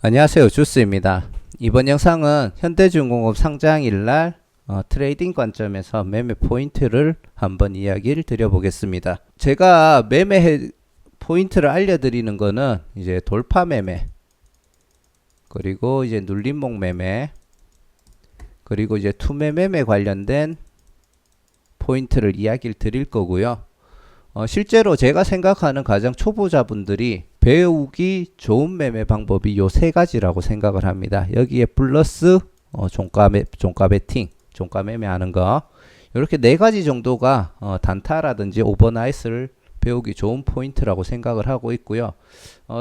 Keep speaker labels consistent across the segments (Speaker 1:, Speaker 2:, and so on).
Speaker 1: 안녕하세요, 주스입니다. 이번 영상은 현대중공업 상장일날 트레이딩 관점에서 매매 포인트를 한번 이야기를 드려보겠습니다. 제가 매매 포인트를 알려드리는 거는 이제 돌파 매매, 그리고 이제 눌림목 매매, 그리고 이제 투매 매매 관련된 포인트를 이야기를 드릴 거고요. 실제로 제가 생각하는 가장 초보자분들이 배우기 좋은 매매 방법이 요 세 가지라고 생각을 합니다. 여기에 플러스 종가 베팅, 종가 매매하는 거, 이렇게 네 가지 정도가 단타라든지 오버나이스를 배우기 좋은 포인트라고 생각을 하고 있고요.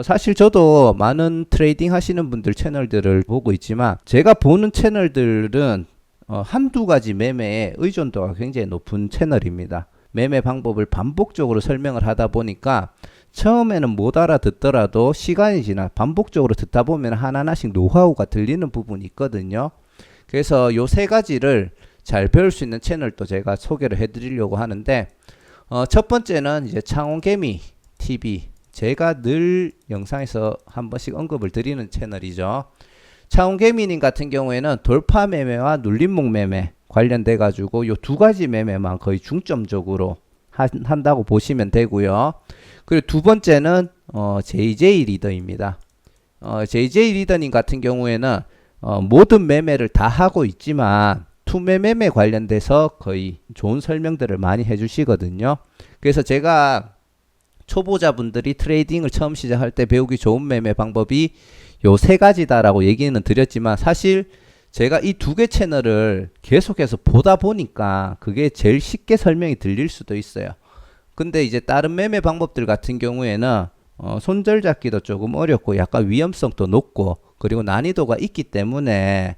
Speaker 1: 사실 저도 많은 트레이딩 하시는 분들 채널들을 보고 있지만 제가 보는 채널들은 한두 가지 매매에 의존도가 굉장히 높은 채널입니다. 매매 방법을 반복적으로 설명을 하다 보니까 처음에는 못 알아듣더라도 시간이 지나 반복적으로 듣다 보면 하나하나씩 노하우가 들리는 부분이 있거든요. 그래서 요 세 가지를 잘 배울 수 있는 채널도 제가 소개를 해드리려고 하는데, 첫 번째는 이제 창원개미 TV, 제가 늘 영상에서 한 번씩 언급을 드리는 채널이죠. 창원개미님 같은 경우에는 돌파 매매와 눌림목 매매 관련돼 가지고 요 두 가지 매매만 거의 중점적으로 한다고 보시면 되고요. 그리고 두 번째는 JJ 리더입니다. JJ 리더님 같은 경우에는 모든 매매를 다 하고 있지만 투매 매매 관련돼서 거의 좋은 설명들을 많이 해주시거든요. 그래서 제가 초보자분들이 트레이딩을 처음 시작할 때 배우기 좋은 매매 방법이 요 세 가지다라고 얘기는 드렸지만, 사실 제가 이 두 개 채널을 계속해서 보다 보니까 그게 제일 쉽게 설명이 들릴 수도 있어요. 근데 이제 다른 매매 방법들 같은 경우에는 손절잡기도 조금 어렵고 약간 위험성도 높고 그리고 난이도가 있기 때문에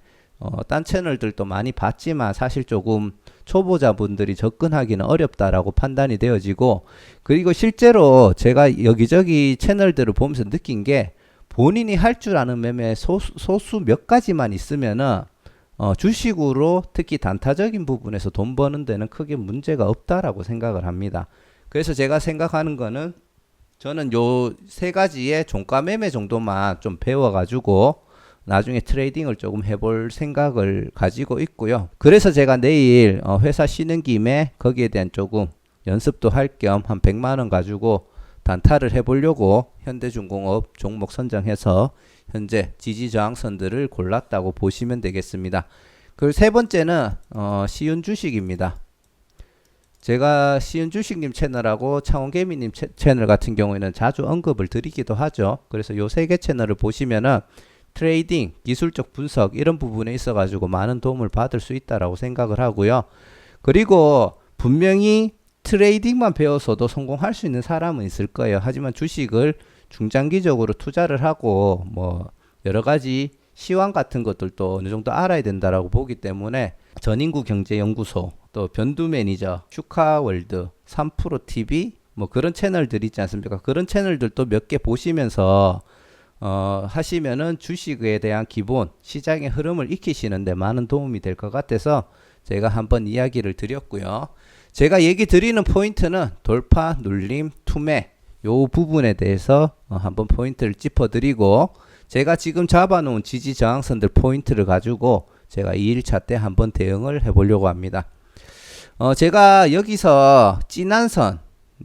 Speaker 1: 딴 채널들도 많이 봤지만 사실 조금 초보자분들이 접근하기는 어렵다라고 판단이 되어지고, 그리고 실제로 제가 여기저기 채널들을 보면서 느낀 게 본인이 할 줄 아는 매매 소수 몇 가지만 있으면은 주식으로 특히 단타적인 부분에서 돈 버는 데는 크게 문제가 없다라고 생각을 합니다. 그래서 제가 생각하는 거는 저는 요 세 가지의 종가 매매 정도만 좀 배워가지고 나중에 트레이딩을 조금 해볼 생각을 가지고 있고요. 그래서 제가 내일 회사 쉬는 김에 거기에 대한 조금 연습도 할 겸 한 100만원 가지고 단타를 해보려고 현대중공업 종목 선정해서 현재 지지저항선들을 골랐다고 보시면 되겠습니다. 그리고 세 번째는 쉬운 주식입니다. 제가 쉬운 주식님 채널하고 창원개미님 채널 같은 경우에는 자주 언급을 드리기도 하죠. 그래서 요 세 개 채널을 보시면은 트레이딩, 기술적 분석 이런 부분에 있어 가지고 많은 도움을 받을 수 있다라고 생각을 하고요. 그리고 분명히 트레이딩만 배워서도 성공할 수 있는 사람은 있을 거예요. 하지만 주식을 중장기적으로 투자를 하고 뭐 여러 가지 시황 같은 것들도 어느 정도 알아야 된다라고 보기 때문에 전인구 경제연구소, 또 변두 매니저, 슈카월드, 3프로TV 뭐 그런 채널들 있지 않습니까? 그런 채널들도 몇 개 보시면서 하시면은 주식에 대한 기본 시장의 흐름을 익히시는데 많은 도움이 될 것 같아서 제가 한번 이야기를 드렸고요. 제가 얘기 드리는 포인트는 돌파, 눌림, 투매 요 부분에 대해서 한번 포인트를 짚어드리고, 제가 지금 잡아놓은 지지 저항선들 포인트를 가지고 제가 2일차 때 한번 대응을 해보려고 합니다. 제가 여기서 진한 선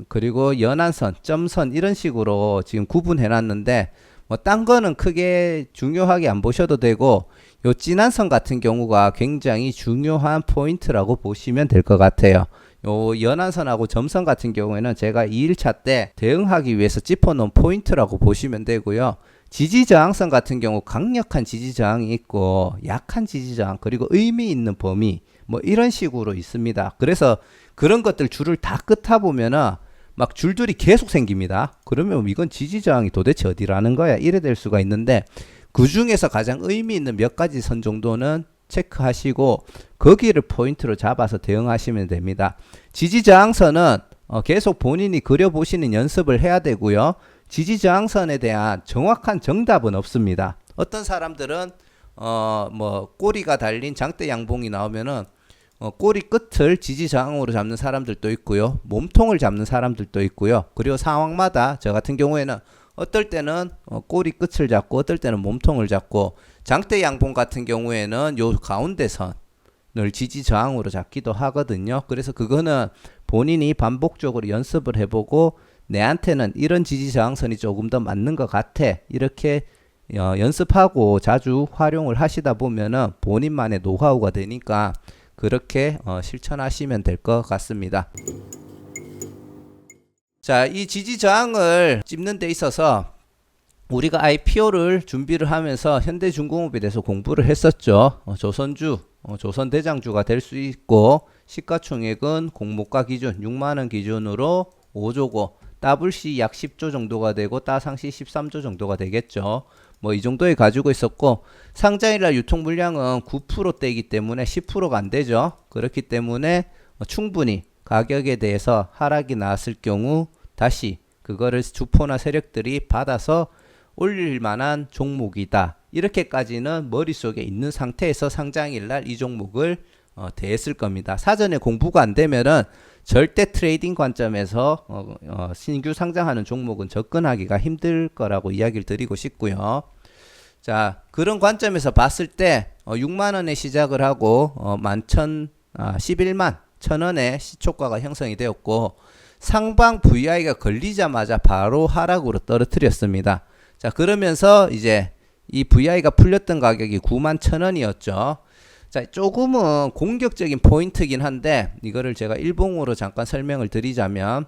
Speaker 1: 그리고 연한 선, 점선 이런 식으로 지금 구분해 놨는데 뭐 딴 거는 크게 중요하게 안 보셔도 되고 요 진한 선 같은 경우가 굉장히 중요한 포인트라고 보시면 될 것 같아요. 요 연한선하고 점선 같은 경우에는 제가 2일차 때 대응하기 위해서 짚어놓은 포인트라고 보시면 되고요. 지지저항선 같은 경우 강력한 지지저항이 있고 약한 지지저항, 그리고 의미 있는 범위 뭐 이런 식으로 있습니다. 그래서 그런 것들 줄을 다 긋다 보면은 막 줄줄이 계속 생깁니다. 그러면 이건 지지저항이 도대체 어디라는 거야 이래 될 수가 있는데, 그 중에서 가장 의미 있는 몇 가지 선 정도는 체크하시고 거기를 포인트로 잡아서 대응하시면 됩니다. 지지저항선은 계속 본인이 그려보시는 연습을 해야 되고요. 지지저항선에 대한 정확한 정답은 없습니다. 어떤 사람들은 뭐 꼬리가 달린 장대 양봉이 나오면은 꼬리 끝을 지지저항으로 잡는 사람들도 있고요. 몸통을 잡는 사람들도 있고요. 그리고 상황마다 저 같은 경우에는 어떨 때는 꼬리 끝을 잡고 어떨 때는 몸통을 잡고 장대 양봉 같은 경우에는 요 가운데 선을 지지 저항으로 잡기도 하거든요. 그래서 그거는 본인이 반복적으로 연습을 해보고 내한테는 이런 지지 저항선이 조금 더 맞는 것 같아 이렇게 연습하고 자주 활용을 하시다 보면은 본인만의 노하우가 되니까 그렇게 실천하시면 될 것 같습니다. 자, 이 지지 저항을 찝는 데 있어서 우리가 IPO를 준비를 하면서 현대중공업에 대해서 공부를 했었죠. 조선주, 조선대장주가 될 수 있고 시가총액은 공모가 기준 6만원 기준으로 5조고 WC 약 10조 정도가 되고 따상시 13조 정도가 되겠죠. 뭐 이 정도에 가지고 있었고 상장일날 유통 물량은 9%대이기 때문에 10%가 안 되죠. 그렇기 때문에 충분히 가격에 대해서 하락이 나왔을 경우 다시 그거를 주포나 세력들이 받아서 올릴 만한 종목이다. 이렇게까지는 머릿속에 있는 상태에서 상장일날 이 종목을 대했을 겁니다. 사전에 공부가 안 되면은 절대 트레이딩 관점에서 신규 상장하는 종목은 접근하기가 힘들 거라고 이야기를 드리고 싶고요. 자, 그런 관점에서 봤을 때 6만원에 시작을 하고 11만 1,000원의 시초가가 형성이 되었고 상방 VI가 걸리자마자 바로 하락으로 떨어뜨렸습니다. 자, 그러면서 이제 이 VI가 풀렸던 가격이 91,000원이었죠. 자, 조금은 공격적인 포인트긴 한데 이거를 제가 일봉으로 잠깐 설명을 드리자면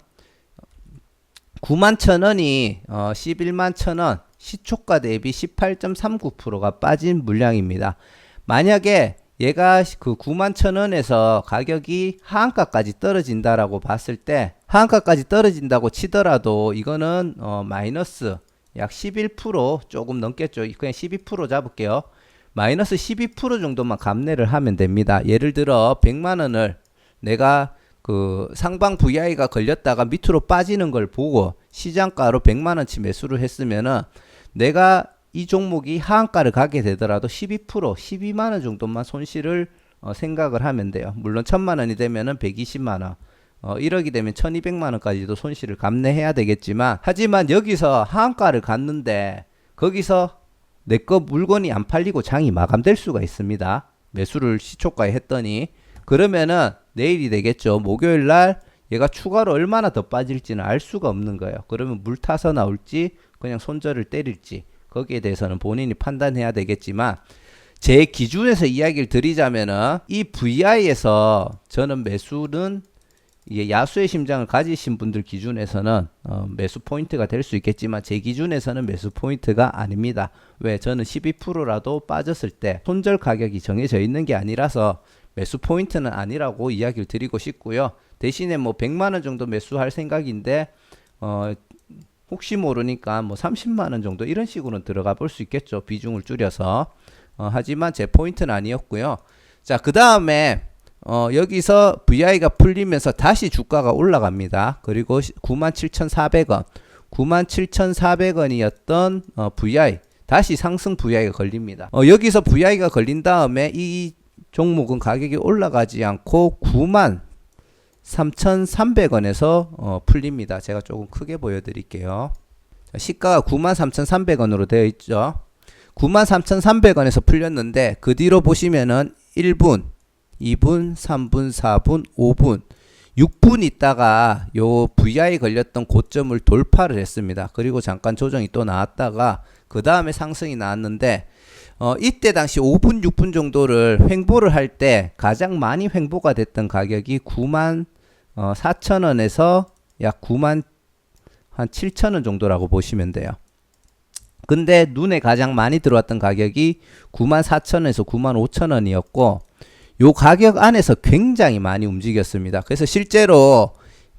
Speaker 1: 91,000원이 111,000원 시초가 대비 18.39%가 빠진 물량입니다. 만약에 얘가 그 91,000원에서 가격이 하한가까지 떨어진다라고 봤을 때 하한가까지 떨어진다고 치더라도 이거는 마이너스 약 11% 조금 넘겠죠. 그냥 12% 잡을게요. 마이너스 12% 정도만 감내를 하면 됩니다. 예를 들어 100만원을 내가 그 상방 VI가 걸렸다가 밑으로 빠지는 걸 보고 시장가로 100만원치 매수를 했으면은 내가 이 종목이 하한가를 가게 되더라도 12% 12만원 정도만 손실을 생각을 하면 돼요. 물론 1000만원이 되면은 120만원 1억이 되면 1200만원까지도 손실을 감내해야 되겠지만 하지만 여기서 하한가를 갔는데 거기서 내 거 물건이 안 팔리고 장이 마감될 수가 있습니다. 매수를 시초가에 했더니 그러면은 내일이 되겠죠. 목요일날 얘가 추가로 얼마나 더 빠질지는 알 수가 없는 거예요. 그러면 물 타서 나올지 그냥 손절을 때릴지 거기에 대해서는 본인이 판단해야 되겠지만 제 기준에서 이야기를 드리자면은 이 VI에서 저는 매수는 이게 야수의 심장을 가지신 분들 기준에서는 매수 포인트가 될 수 있겠지만 제 기준에서는 매수 포인트가 아닙니다. 왜? 저는 12%라도 빠졌을 때 손절 가격이 정해져 있는 게 아니라서 매수 포인트는 아니라고 이야기를 드리고 싶고요. 대신에 뭐 100만원 정도 매수할 생각인데 혹시 모르니까 뭐 30만원 정도 이런 식으로 들어가 볼 수 있겠죠. 비중을 줄여서 하지만 제 포인트는 아니었고요. 자, 그 다음에 여기서 VI가 풀리면서 다시 주가가 올라갑니다. 그리고 97,400원 97,400원이었던 VI 다시 상승 VI가 걸립니다. 여기서 VI가 걸린 다음에 이 종목은 가격이 올라가지 않고 93,300원에서 풀립니다. 제가 조금 크게 보여드릴게요. 시가가 93,300원으로 되어 있죠. 93,300원에서 풀렸는데 그 뒤로 보시면은 1분 2분, 3분, 4분, 5분, 6분 있다가 요 VI 걸렸던 고점을 돌파를 했습니다. 그리고 잠깐 조정이 또 나왔다가 그 다음에 상승이 나왔는데 이때 당시 5분, 6분 정도를 횡보를 할 때 가장 많이 횡보가 됐던 가격이 94,000원에서 약 97,000원 정도라고 보시면 돼요. 근데 눈에 가장 많이 들어왔던 가격이 94,000원에서 95,000원이었고 요 가격 안에서 굉장히 많이 움직였습니다. 그래서 실제로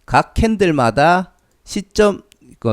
Speaker 1: 각 캔들마다 시점,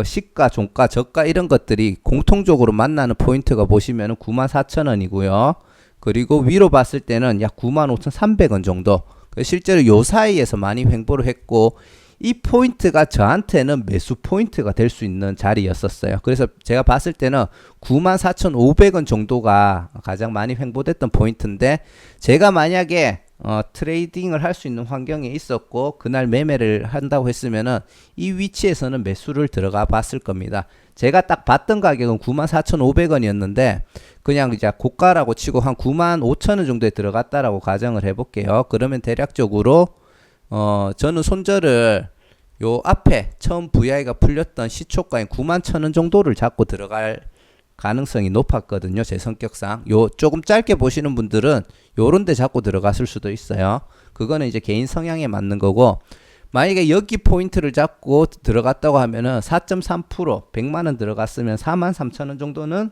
Speaker 1: 시가, 종가, 저가 이런 것들이 공통적으로 만나는 포인트가 보시면 94,000원이고요. 그리고 위로 봤을 때는 약 95,300원 정도. 실제로 요 사이에서 많이 횡보를 했고 이 포인트가 저한테는 매수 포인트가 될 수 있는 자리였었어요. 그래서 제가 봤을 때는 94,500원 정도가 가장 많이 횡보됐던 포인트인데 제가 만약에 트레이딩을 할 수 있는 환경에 있었고 그날 매매를 한다고 했으면은 이 위치에서는 매수를 들어가 봤을 겁니다. 제가 딱 봤던 가격은 94,500원이었는데 그냥 이제 고가라고 치고 한 95,000원 정도에 들어갔다라고 가정을 해볼게요. 그러면 대략적으로 저는 손절을 요 앞에 처음 VI가 풀렸던 시초가인 91,000원 정도를 잡고 들어갈 가능성이 높았거든요. 제 성격상. 요 조금 짧게 보시는 분들은 요런 데 잡고 들어갔을 수도 있어요. 그거는 이제 개인 성향에 맞는 거고, 만약에 여기 포인트를 잡고 들어갔다고 하면은 4.3% 100만원 들어갔으면 43,000원 정도는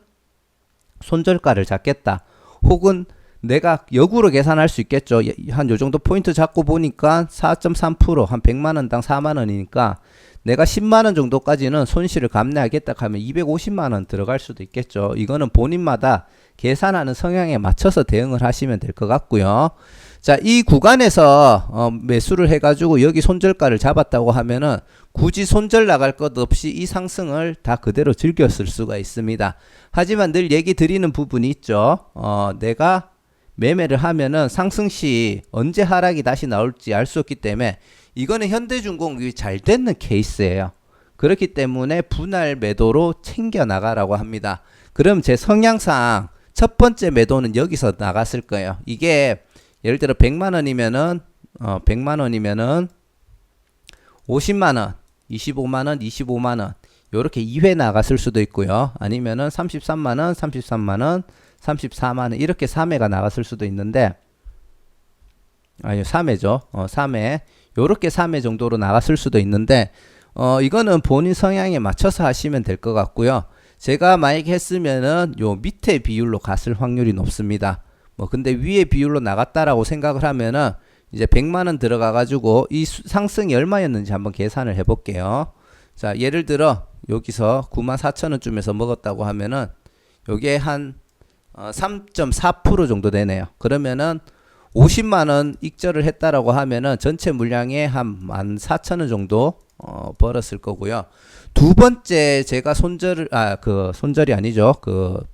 Speaker 1: 손절가를 잡겠다. 혹은 내가 역으로 계산할 수 있겠죠. 한 요 정도 포인트 잡고 보니까 4.3%한 100만원당 4만원이니까 내가 10만원 정도까지는 손실을 감내하겠다 하면 250만원 들어갈 수도 있겠죠. 이거는 본인마다 계산하는 성향에 맞춰서 대응을 하시면 될 것 같고요. 자, 이 구간에서 매수를 해가지고 여기 손절가를 잡았다고 하면은 굳이 손절 나갈 것 없이 이 상승을 다 그대로 즐겼을 수가 있습니다. 하지만 늘 얘기 드리는 부분이 있죠. 내가 매매를 하면은 상승 시 언제 하락이 다시 나올지 알 수 없기 때문에 이거는 현대중공업이 잘 되는 케이스예요. 그렇기 때문에 분할 매도로 챙겨 나가라고 합니다. 그럼 제 성향상 첫 번째 매도는 여기서 나갔을 거예요. 이게 예를 들어 100만원이면은 100만원이면은 50만원, 25만원, 25만원 요렇게 2회 나갔을 수도 있고요. 아니면은 33만원, 33만원, 34만원 이렇게 3회가 나갔을 수도 있는데, 아니 3회죠. 3회 요렇게 3회 정도로 나갔을 수도 있는데 이거는 본인 성향에 맞춰서 하시면 될 것 같고요. 제가 만약에 했으면은 요 밑에 비율로 갔을 확률이 높습니다. 근데 위에 비율로 나갔다라고 생각을 하면은 이제 100만원 들어가 가지고 이 상승이 얼마였는지 한번 계산을 해 볼게요. 자, 예를 들어 여기서 94,000원 쯤에서 먹었다고 하면은 요게 한 3.4% 정도 되네요. 그러면은 50만원 익절을 했다라고 하면은 전체 물량에 한 14,000원 정도 벌었을 거고요. 두 번째 제가 손절이 아니죠.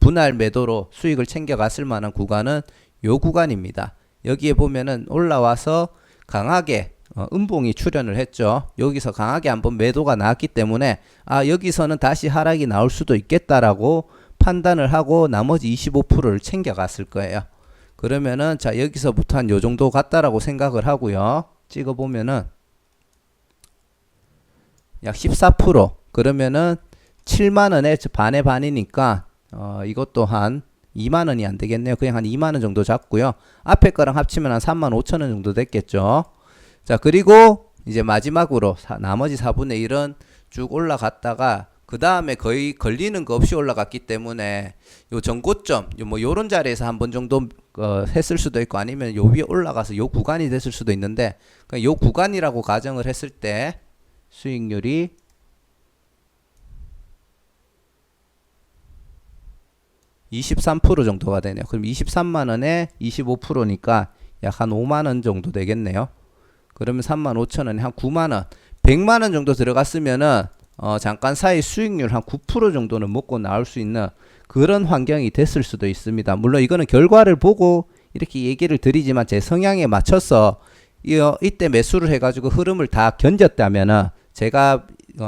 Speaker 1: 분할 매도로 수익을 챙겨 갔을 만한 구간은 요 구간입니다. 여기에 보면은 올라와서 강하게 음봉이 출현을 했죠. 여기서 강하게 한번 매도가 나왔기 때문에 여기서는 다시 하락이 나올 수도 있겠다라고 판단을 하고 나머지 25%를 챙겨 갔을 거예요. 그러면은 자, 여기서부터 한 요 정도 갔다라고 생각을 하고요. 찍어 보면은 약 14%. 그러면은 7만원에 반의 반이니까 이것도 한 2만원이 안 되겠네요. 그냥 한 2만원 정도 잡고요. 앞에 거랑 합치면 한 35,000원 정도 됐겠죠. 자, 그리고 이제 마지막으로 나머지 4분의 1은 쭉 올라갔다가 그 다음에 거의 걸리는 거 없이 올라갔기 때문에 요 전고점 요런 자리에서 한 번 정도 했을 수도 있고, 아니면 요 위에 올라가서 요 구간이 됐을 수도 있는데, 요 구간이라고 가정을 했을 때 수익률이 23% 정도가 되네요. 그럼 23만원에 25%니까 약 한 5만원 정도 되겠네요. 그러면 35,000원에 한 9만원, 100만원 정도 들어갔으면은 잠깐 사이 수익률 한 9% 정도는 먹고 나올 수 있는 그런 환경이 됐을 수도 있습니다. 물론 이거는 결과를 보고 이렇게 얘기를 드리지만 제 성향에 맞춰서 이때 매수를 해가지고 흐름을 다 견뎠다면은 제가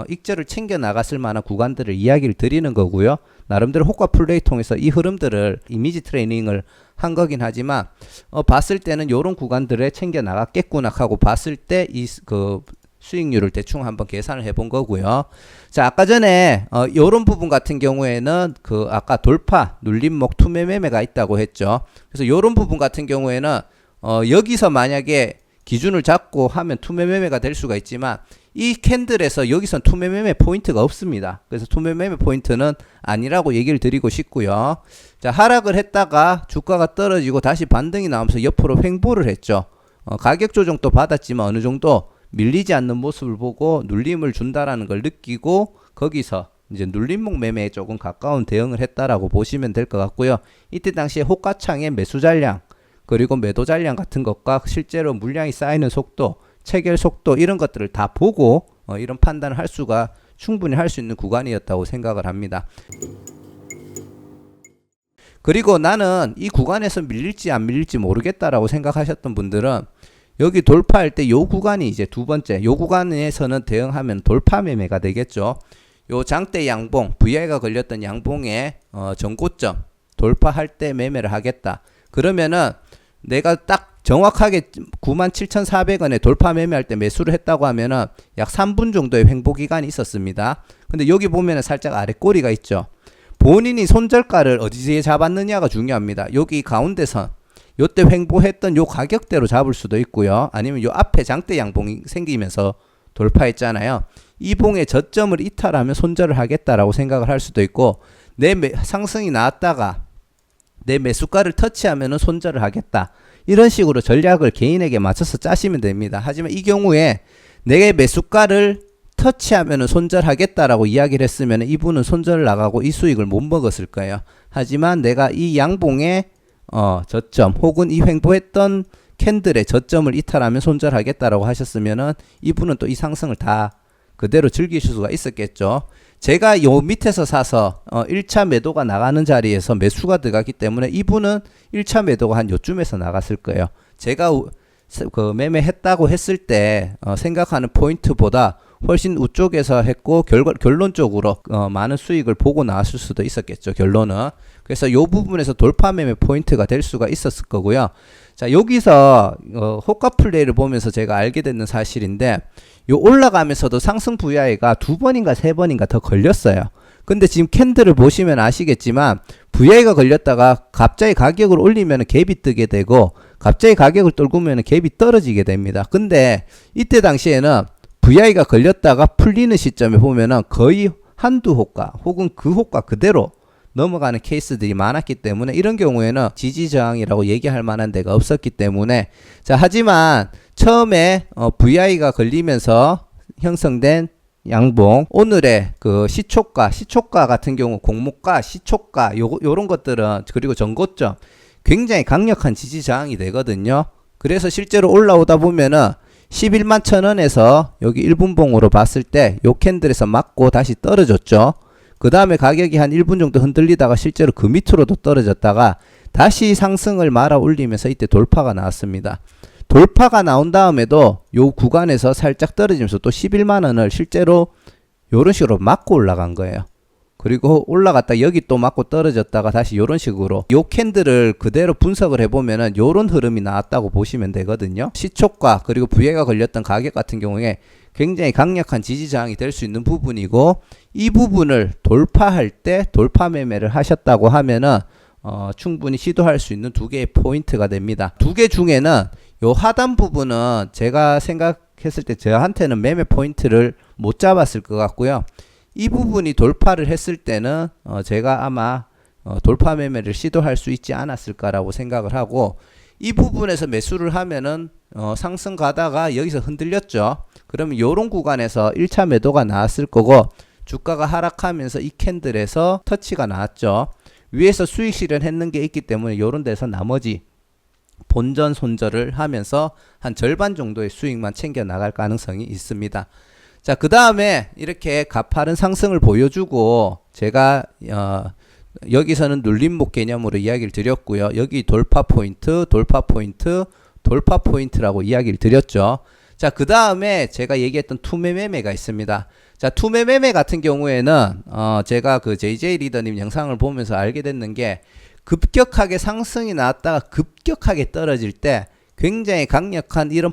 Speaker 1: 익절을 챙겨 나갔을 만한 구간들을 이야기를 드리는 거고요. 나름대로 호가 플레이 통해서 이 흐름들을 이미지 트레이닝을 한 거긴 하지만 봤을 때는 요런 구간들에 챙겨 나갔겠구나 하고 봤을 때 수익률을 대충 한번 계산을 해본 거고요. 자, 아까 전에 요런 부분 같은 경우에는 아까 돌파, 눌림목, 투매 매매가 있다고 했죠. 그래서 요런 부분 같은 경우에는 여기서 만약에 기준을 잡고 하면 투매 매매가 될 수가 있지만 이 캔들에서 여기선 투매 매매 포인트가 없습니다. 그래서 투매 매매 포인트는 아니라고 얘기를 드리고 싶고요. 자, 하락을 했다가 주가가 떨어지고 다시 반등이 나오면서 옆으로 횡보를 했죠. 가격 조정도 받았지만 어느 정도 밀리지 않는 모습을 보고 눌림을 준다라는 걸 느끼고 거기서 이제 눌림목 매매에 조금 가까운 대응을 했다라고 보시면 될 것 같고요. 이때 당시에 호가창의 매수 잔량 그리고 매도 잔량 같은 것과 실제로 물량이 쌓이는 속도, 체결 속도 이런 것들을 다 보고 이런 판단을 할 수가 충분히 할 수 있는 구간이었다고 생각을 합니다. 그리고 나는 이 구간에서 밀릴지 안 밀릴지 모르겠다라고 생각하셨던 분들은 여기 돌파할 때 요 구간이 이제 두 번째, 요 구간에서는 대응하면 돌파 매매가 되겠죠. 요 장대 양봉, VI가 걸렸던 양봉의 전고점 돌파할 때 매매를 하겠다. 그러면은 내가 딱 정확하게 97,400원에 돌파 매매할 때 매수를 했다고 하면은 약 3분 정도의 횡보 기간이 있었습니다. 근데 여기 보면은 살짝 아래 꼬리가 있죠. 본인이 손절가를 어디에 잡았느냐가 중요합니다. 여기 가운데선 요때 횡보했던 요 가격대로 잡을 수도 있고요. 아니면 요 앞에 장대 양봉이 생기면서 돌파했잖아요. 이 봉의 저점을 이탈하면 손절을 하겠다라고 생각을 할 수도 있고, 내 상승이 나왔다가 내 매수가를 터치하면 손절을 하겠다. 이런 식으로 전략을 개인에게 맞춰서 짜시면 됩니다. 하지만 이 경우에 내 매수가를 터치하면 손절하겠다라고 이야기를 했으면 이분은 손절을 나가고 이 수익을 못 먹었을 거예요. 하지만 내가 이 양봉의 저점 혹은 이 횡보했던 캔들의 저점을 이탈하면 손절하겠다라고 하셨으면은 이분은 또 이 상승을 다 그대로 즐기실 수가 있었겠죠. 제가 요 밑에서 사서 1차 매도가 나가는 자리에서 매수가 들어갔기 때문에 이분은 1차 매도가 한 요쯤에서 나갔을 거예요. 제가 그 매매했다고 했을 때 생각하는 포인트보다 훨씬 우쪽에서 했고 결론적으로 많은 수익을 보고 나왔을 수도 있었겠죠. 결론은. 그래서 요 부분에서 돌파 매매 포인트가 될 수가 있었을 거고요. 자, 여기서 호가 플레이를 보면서 제가 알게 됐는 사실인데, 요 올라가면서도 상승 VI가 두 번인가 세 번인가 더 걸렸어요. 근데 지금 캔들을 보시면 아시겠지만 VI가 걸렸다가 갑자기 가격을 올리면 갭이 뜨게 되고, 갑자기 가격을 떨구면 갭이 떨어지게 됩니다. 근데 이때 당시에는 VI가 걸렸다가 풀리는 시점에 보면은 거의 한두 호가 혹은 그 호가 그대로 넘어가는 케이스들이 많았기 때문에 이런 경우에는 지지저항이라고 얘기할 만한 데가 없었기 때문에, 자, 하지만 처음에 VI가 걸리면서 형성된 양봉, 오늘의 그 시초가 같은 경우 공모가, 시초가 요런 것들은, 그리고 전고점 굉장히 강력한 지지저항이 되거든요. 그래서 실제로 올라오다 보면은 11만 1,000원에서 여기 1분봉으로 봤을 때 요 캔들에서 맞고 다시 떨어졌죠. 그 다음에 가격이 한 1분 정도 흔들리다가 실제로 그 밑으로도 떨어졌다가 다시 상승을 말아 올리면서 이때 돌파가 나왔습니다. 돌파가 나온 다음에도 요 구간에서 살짝 떨어지면서 또 11만원을 실제로 요런 식으로 맞고 올라간 거예요. 그리고 올라갔다 여기 또 맞고 떨어졌다가 다시 요런 식으로 요 캔들을 그대로 분석을 해보면은 요런 흐름이 나왔다고 보시면 되거든요. 시초가 그리고 VI가 걸렸던 가격 같은 경우에 굉장히 강력한 지지저항이 될 수 있는 부분이고, 이 부분을 돌파할 때 돌파 매매를 하셨다고 하면은 충분히 시도할 수 있는 두 개의 포인트가 됩니다. 두 개 중에는 요 하단 부분은 제가 생각했을 때 저한테는 매매 포인트를 못 잡았을 것 같고요. 이 부분이 돌파를 했을 때는 제가 아마 돌파 매매를 시도할 수 있지 않았을까라고 생각을 하고, 이 부분에서 매수를 하면은 상승 가다가 여기서 흔들렸죠. 그러면 요런 구간에서 1차 매도가 나왔을 거고, 주가가 하락하면서 이 캔들에서 터치가 나왔죠. 위에서 수익 실현했는 게 있기 때문에 요런 데서 나머지 본전 손절을 하면서 한 절반 정도의 수익만 챙겨 나갈 가능성이 있습니다. 자, 그 다음에 이렇게 가파른 상승을 보여주고, 제가 여기서는 눌림목 개념으로 이야기를 드렸고요. 여기 돌파 포인트, 돌파 포인트, 돌파 포인트라고 이야기를 드렸죠. 자, 그 다음에 제가 얘기했던 투매 매매가 있습니다. 자, 투매 매매 같은 경우에는 제가 그 JJ 리더님 영상을 보면서 알게 됐는 게, 급격하게 상승이 나왔다가 급격하게 떨어질 때 굉장히 강력한 이런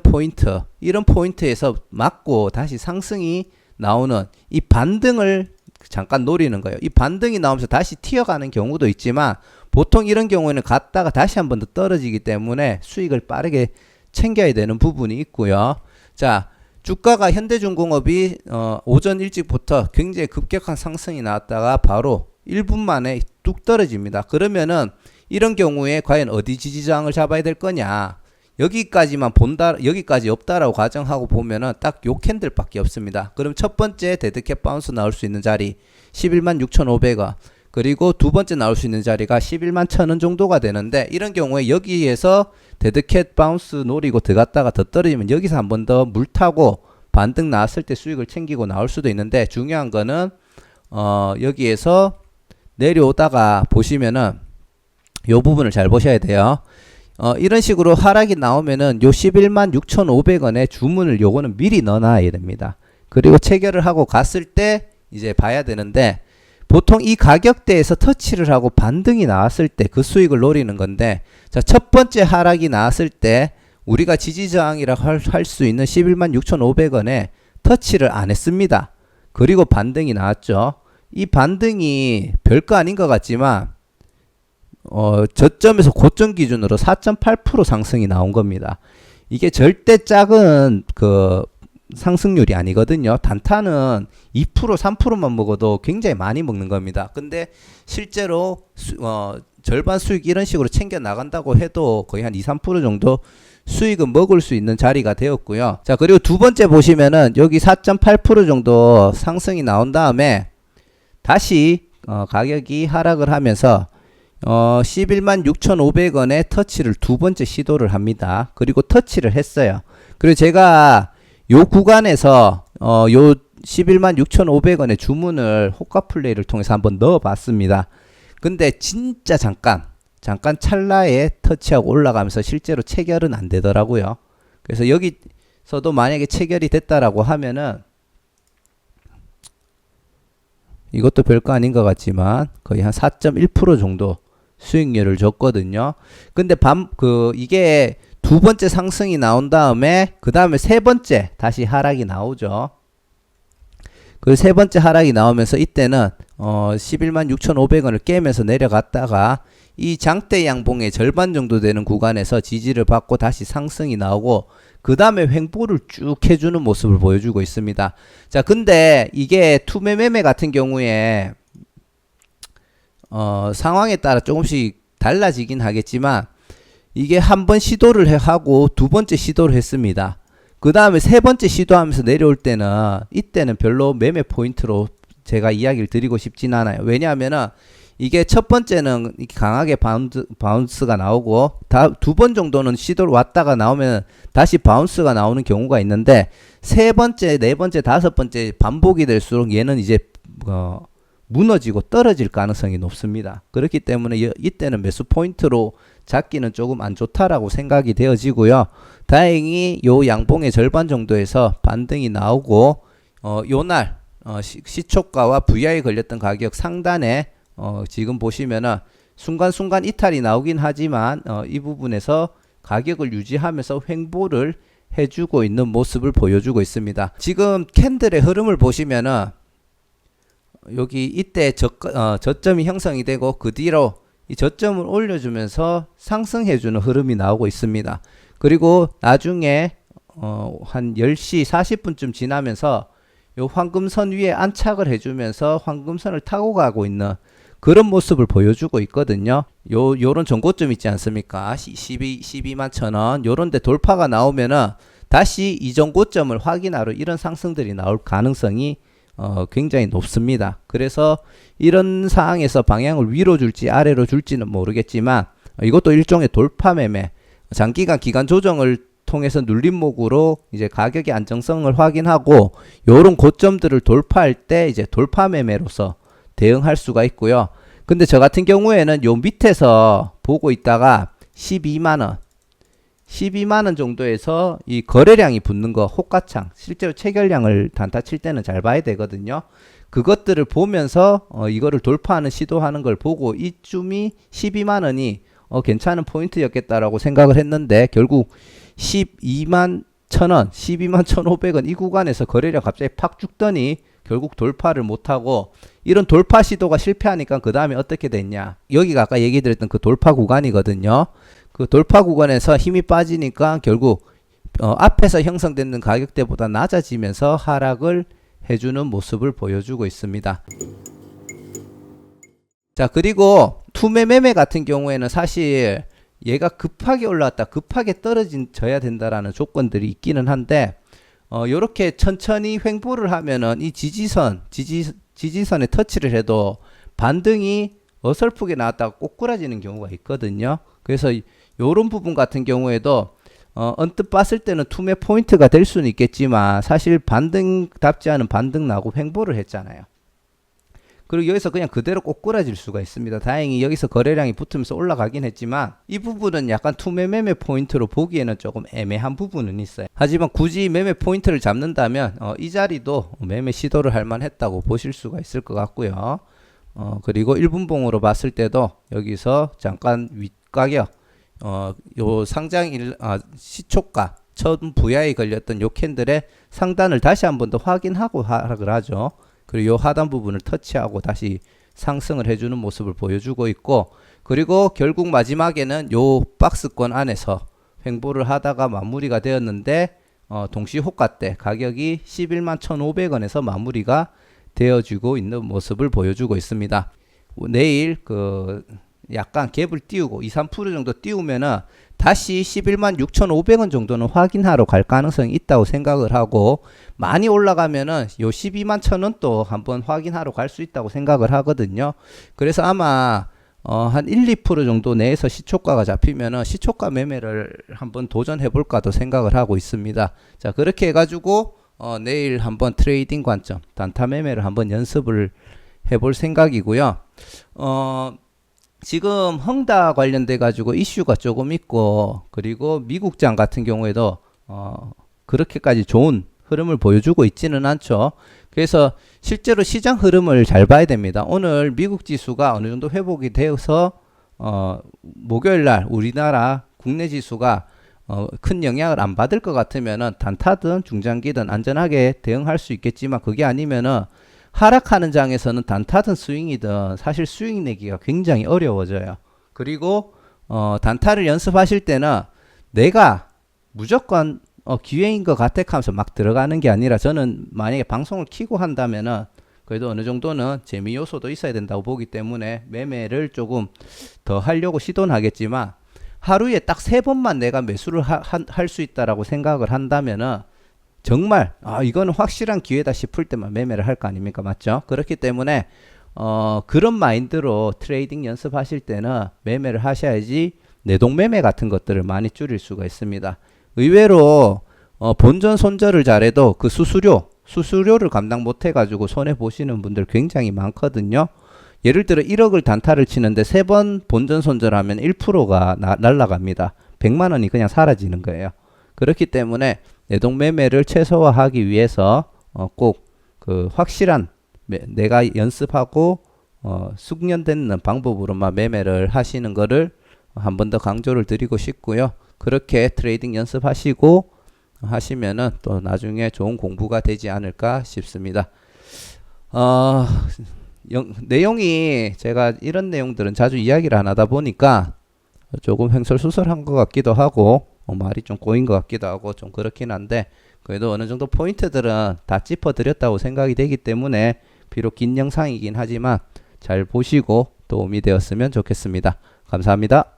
Speaker 1: 포인트에서 맞고 다시 상승이 나오는 이 반등을 잠깐 노리는 거예요. 이 반등이 나오면서 다시 튀어가는 경우도 있지만, 보통 이런 경우에는 갔다가 다시 한 번 더 떨어지기 때문에 수익을 빠르게 챙겨야 되는 부분이 있고요. 자, 주가가 현대중공업이 오전 일찍부터 굉장히 급격한 상승이 나왔다가 바로 1분 만에 뚝 떨어집니다. 그러면은 이런 경우에 과연 어디 지지저항을 잡아야 될 거냐? 여기까지만 본다, 여기까지 없다라고 가정하고 보면은 딱 요 캔들밖에 없습니다. 그럼 첫 번째 데드캣 바운스 나올 수 있는 자리 11만 6,500원, 그리고 두 번째 나올 수 있는 자리가 11만 1,000원 정도가 되는데, 이런 경우에 여기에서 데드캣 바운스 노리고 들어갔다가 더 떨어지면 여기서 한 번 더 물 타고 반등 나왔을 때 수익을 챙기고 나올 수도 있는데, 중요한 거는 여기에서 내려오다가 보시면은 요 부분을 잘 보셔야 돼요. 이런 식으로 하락이 나오면은 요 11만 6,500원의 주문을 요거는 미리 넣어놔야 됩니다. 그리고 체결을 하고 갔을 때 이제 봐야 되는데, 보통 이 가격대에서 터치를 하고 반등이 나왔을 때 그 수익을 노리는 건데, 자, 첫 번째 하락이 나왔을 때 우리가 지지저항이라고 할 수 있는 11만 6,500원에 터치를 안 했습니다. 그리고 반등이 나왔죠. 이 반등이 별거 아닌 것 같지만 저점에서 고점 기준으로 4.8% 상승이 나온 겁니다. 이게 절대 작은 그 상승률이 아니거든요. 단타는 2% 3%만 먹어도 굉장히 많이 먹는 겁니다. 근데 실제로 절반 수익 이런 식으로 챙겨 나간다고 해도 거의 한 2, 3% 정도 수익은 먹을 수 있는 자리가 되었고요. 자, 그리고 두 번째 보시면은 여기 4.8% 정도 상승이 나온 다음에 다시 가격이 하락을 하면서 11만 6,500원에 터치를 두 번째 시도를 합니다. 그리고 터치를 했어요. 그리고 제가 요 구간에서 요 11만 6,500원의 주문을 호가 플레이를 통해서 한번 넣어 봤습니다. 근데 진짜 잠깐 찰나에 터치하고 올라가면서 실제로 체결은 안 되더라고요. 그래서 여기서도 만약에 체결이 됐다라고 하면은, 이것도 별거 아닌 것 같지만 거의 한 4.1% 정도 수익률을 줬거든요. 근데 이게 두 번째 상승이 나온 다음에 그 다음에 세 번째 다시 하락이 나오죠. 그 세 번째 하락이 나오면서 이때는 11만 6,500원을 깨면서 내려갔다가 이 장대 양봉의 절반 정도 되는 구간에서 지지를 받고 다시 상승이 나오고 그 다음에 횡보를 쭉 해주는 모습을 보여주고 있습니다. 자, 근데 이게 투매 매매 같은 경우에 상황에 따라 조금씩 달라지긴 하겠지만, 이게 한 번 시도를 하고 두 번째 시도를 했습니다. 그 다음에 세 번째 시도하면서 내려올 때는, 이때는 별로 매매 포인트로 제가 이야기를 드리고 싶진 않아요. 왜냐하면은 이게 첫 번째는 강하게 바운스가 나오고 두 번 정도는 시도를 왔다가 나오면 다시 바운스가 나오는 경우가 있는데, 세 번째, 네 번째, 다섯 번째 반복이 될수록 얘는 이제 무너지고 떨어질 가능성이 높습니다. 그렇기 때문에 이때는 매수 포인트로 잡기는 조금 안 좋다라고 생각이 되어지고요. 다행히 요 양봉의 절반 정도에서 반등이 나오고 요날 시초가와 VI 걸렸던 가격 상단에 지금 보시면은 순간순간 이탈이 나오긴 하지만 이 부분에서 가격을 유지하면서 횡보를 해주고 있는 모습을 보여주고 있습니다. 지금 캔들의 흐름을 보시면은 여기 이때 저점이 형성이 되고 그 뒤로 이 저점을 올려주면서 상승해주는 흐름이 나오고 있습니다. 그리고 나중에 한 10시 40분쯤 지나면서 요 황금선 위에 안착을 해주면서 황금선을 타고 가고 있는 그런 모습을 보여주고 있거든요. 요런 전고점 있지 않습니까? 12만 1,000원 요런 데 돌파가 나오면은 다시 이 전고점을 확인하러 이런 상승들이 나올 가능성이 굉장히 높습니다. 그래서 이런 상황에서 방향을 위로 줄지 아래로 줄지는 모르겠지만 이것도 일종의 돌파 매매, 장기간 기간 조정을 통해서 눌림목으로 이제 가격의 안정성을 확인하고 요런 고점들을 돌파할 때 이제 돌파 매매로서 대응할 수가 있고요. 근데 저 같은 경우에는 요 밑에서 보고 있다가 12만원 정도에서 이 거래량이 붙는 거, 호가창, 실제로 체결량을 단타 칠 때는 잘 봐야 되거든요. 그것들을 보면서 이거를 돌파하는 시도하는 걸 보고 이쯤이 12만원이 괜찮은 포인트였겠다라고 생각을 했는데, 결국 12만 1,000원, 12만 1,500원 이 구간에서 거래량 갑자기 팍 죽더니 결국 돌파를 못하고, 이런 돌파 시도가 실패하니까 그 다음에 어떻게 됐냐, 여기가 아까 얘기 드렸던 그 돌파 구간이거든요. 그 돌파 구간에서 힘이 빠지니까 결국 앞에서 형성되는 가격대보다 낮아지면서 하락을 해주는 모습을 보여주고 있습니다. 자, 그리고 투매 매매 같은 경우에는 사실 얘가 급하게 올라왔다 급하게 떨어져야 된다라는 조건들이 있기는 한데, 요렇게 천천히 횡보를 하면은 이 지지선에 터치를 해도 반등이 어설프게 나왔다가 꼬꾸라지는 경우가 있거든요. 그래서 요런 부분 같은 경우에도 언뜻 봤을 때는 투매 포인트가 될 수는 있겠지만 사실 반등답지 않은 반등 나고 횡보를 했잖아요. 그리고 여기서 그냥 그대로 꼬꾸라질 수가 있습니다. 다행히 여기서 거래량이 붙으면서 올라가긴 했지만 이 부분은 약간 투매 매매 포인트로 보기에는 조금 애매한 부분은 있어요. 하지만 굳이 매매 포인트를 잡는다면 이 자리도 매매 시도를 할 만했다고 보실 수가 있을 것 같고요. 그리고 1분봉으로 봤을 때도 여기서 잠깐 윗가격 요 시초가 처음 부야에 걸렸던 요 캔들의 상단을 다시 한번 더 확인하고 하락을 하죠. 그리고 요 하단 부분을 터치하고 다시 상승을 해주는 모습을 보여주고 있고, 그리고 결국 마지막에는 요 박스권 안에서 횡보를 하다가 마무리가 되었는데 동시 호가 때 가격이 11만 1,500원에서 마무리가 되어지고 있는 모습을 보여주고 있습니다. 내일 약간 갭을 띄우고 2~3% 정도 띄우면은 다시 11만 6,500원 정도는 확인하러 갈 가능성이 있다고 생각을 하고, 많이 올라가면은 요 12만 1,000원 또 한번 확인하러 갈 수 있다고 생각을 하거든요. 그래서 아마 한 1~2% 정도 내에서 시초가가 잡히면은 시초가 매매를 한번 도전해 볼까도 생각을 하고 있습니다. 자, 그렇게 해가지고 내일 한번 트레이딩 관점, 단타 매매를 한번 연습을 해볼 생각이고요. 지금 헝다 관련돼 가지고 이슈가 조금 있고, 그리고 미국장 같은 경우에도 그렇게까지 좋은 흐름을 보여주고 있지는 않죠. 그래서 실제로 시장 흐름을 잘 봐야 됩니다. 오늘 미국 지수가 어느 정도 회복이 되어서 목요일 날 우리나라 국내 지수가 큰 영향을 안 받을 것 같으면은 단타든 중장기든 안전하게 대응할 수 있겠지만, 그게 아니면은 하락하는 장에서는 단타든 스윙이든 사실 스윙 내기가 굉장히 어려워져요. 그리고 단타를 연습하실 때는 내가 무조건 기회인 것 같아 하면서 막 들어가는 게 아니라, 저는 만약에 방송을 키고 한다면은 그래도 어느 정도는 재미 요소도 있어야 된다고 보기 때문에 매매를 조금 더 하려고 시도는 하겠지만, 하루에 딱 3번만 내가 매수를 할 수 있다라고 생각을 한다면은 정말 이거는 확실한 기회다 싶을 때만 매매를 할 거 아닙니까? 맞죠? 그렇기 때문에 그런 마인드로 트레이딩 연습하실 때는 매매를 하셔야지 내동 매매 같은 것들을 많이 줄일 수가 있습니다. 의외로 본전 손절을 잘해도 그 수수료를 감당 못 해가지고 손해 보시는 분들 굉장히 많거든요. 예를 들어 1억을 단타를 치는데 3번 본전 손절하면 1%가 날라갑니다. 100만 원이 그냥 사라지는 거예요. 그렇기 때문에 내동 매매를 최소화하기 위해서 꼭 그 확실한 내가 연습하고 숙련되는 방법으로만 매매를 하시는 거를 한 번 더 강조를 드리고 싶고요. 그렇게 트레이딩 연습하시고 하시면은 또 나중에 좋은 공부가 되지 않을까 싶습니다. 내용이 제가 이런 내용들은 자주 이야기를 안 하다 보니까 조금 횡설수설한 것 같기도 하고 말이 좀 꼬인 것 같기도 하고 좀 그렇긴 한데, 그래도 어느 정도 포인트들은 다 짚어드렸다고 생각이 되기 때문에 비록 긴 영상이긴 하지만 잘 보시고 도움이 되었으면 좋겠습니다. 감사합니다.